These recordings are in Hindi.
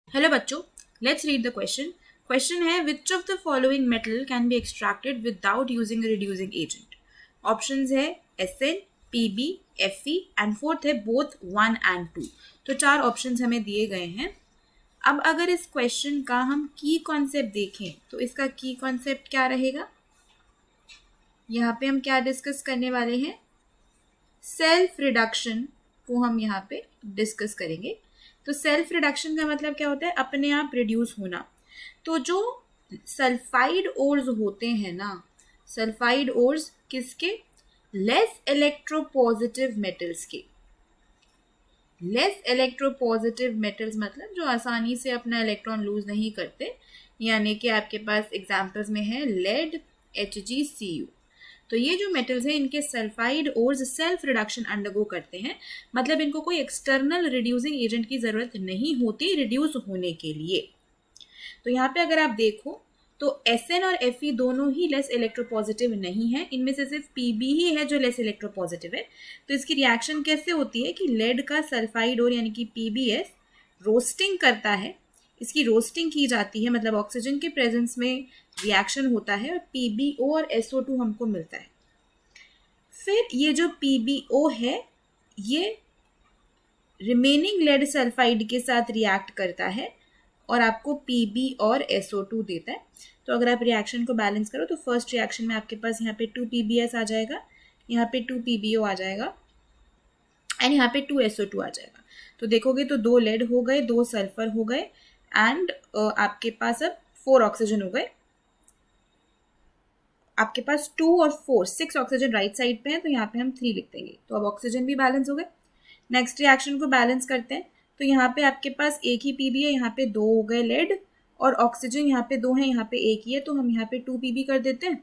हेलो बच्चों, let's read the question. Question है which of the following metal can be extracted without using reducing agent. Options है SN, PB, FE and fourth है बोथ 1 and 2. तो चार ऑप्शंस हमें दिए गए हैं. अब अगर इस क्वेश्चन का हम की कॉन्सेप्ट देखें तो इसका की कॉन्सेप्ट क्या रहेगा. यहाँ पे हम क्या डिस्कस करने वाले हैं, सेल्फ रिडक्शन को हम यहाँ पे डिस्कस करेंगे. तो सेल्फ रिडक्शन का मतलब क्या होता है, अपने आप रिड्यूस होना. तो जो सल्फाइड ओर्स होते हैं ना, सल्फाइड ओर्स किसके, लेस इलेक्ट्रोपॉजिटिव मेटल्स के. लेस इलेक्ट्रोपॉजिटिव मेटल्स मतलब जो आसानी से अपना इलेक्ट्रॉन लूज नहीं करते, यानी कि आपके पास एग्जांपल्स में है लेड, HgCu. तो ये जो मेटल्स हैं इनके sulphide ores self reduction undergo करते हैं, मतलब इनको कोई एक्सटर्नल रिड्यूसिंग एजेंट की ज़रूरत नहीं होती रिड्यूस होने के लिए. तो यहाँ पे अगर आप देखो तो Sn और Fe दोनों ही लेस इलेक्ट्रोपॉजिटिव नहीं है, इनमें से सिर्फ Pb ही है जो लेस इलेक्ट्रोपॉजिटिव है. तो इसकी रिएक्शन कैसे होती है कि लेड का सल्फाइड ओर यानी कि PbS रोस्टिंग करता है. इसकी रोस्टिंग की जाती है, मतलब ऑक्सीजन के प्रेजेंस में रिएक्शन होता है और PbO और SO2 हमको मिलता है. फिर ये जो PbO है ये रिमेनिंग लेड सल्फाइड के साथ रिएक्ट करता है और आपको Pb और SO2 देता है. तो अगर आप रिएक्शन को बैलेंस करो तो फर्स्ट रिएक्शन में आपके पास यहाँ पे 2PbS आ जाएगा, यहाँ पे 2PbO आ जाएगा एंड यहाँ पे 2SO2 आ जाएगा. तो देखोगे तो 2 लेड हो गए, 2 सल्फर हो गए एंड आपके पास अब 4 ऑक्सीजन हो गए. आपके पास 2 और 4 6 ऑक्सीजन राइट साइड पे है, तो यहाँ पे हम 3 लिख देंगे. तो अब ऑक्सीजन भी बैलेंस हो गए. नेक्स्ट रिएक्शन को बैलेंस करते हैं. तो यहाँ पे आपके पास एक ही Pb है, यहाँ पे 2 हो गए लेड और ऑक्सीजन यहाँ पे 2 है, यहाँ पे एक ही है. तो हम यहाँ पे 2Pb कर देते हैं,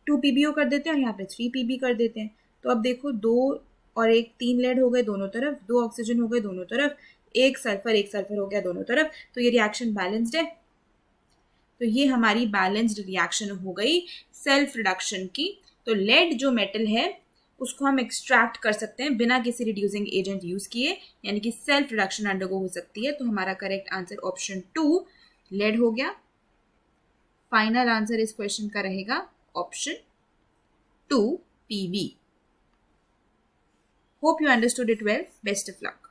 2PbO कर देते हैं और यहाँ पे 3Pb कर देते हैं. तो अब देखो 2 और 1 3 लेड हो गए दोनों तरफ, 2 ऑक्सीजन हो गए दोनों तरफ, एक सल्फर हो गया दोनों तरफ. तो ये रिएक्शन बैलेंस्ड है. तो ये हमारी बैलेंस्ड रिएक्शन हो गई सेल्फ रिडक्शन की. तो लेड जो मेटल है उसको हम एक्सट्रैक्ट कर सकते हैं बिना किसी रिड्यूसिंग एजेंट यूज किए, यानी कि सेल्फ रिडक्शन अंडरगो हो सकती है. तो हमारा करेक्ट आंसर ऑप्शन 2 लेड हो गया. फाइनल आंसर इस क्वेश्चन का रहेगा option 2 PB. Hope you understood it well. Best of luck.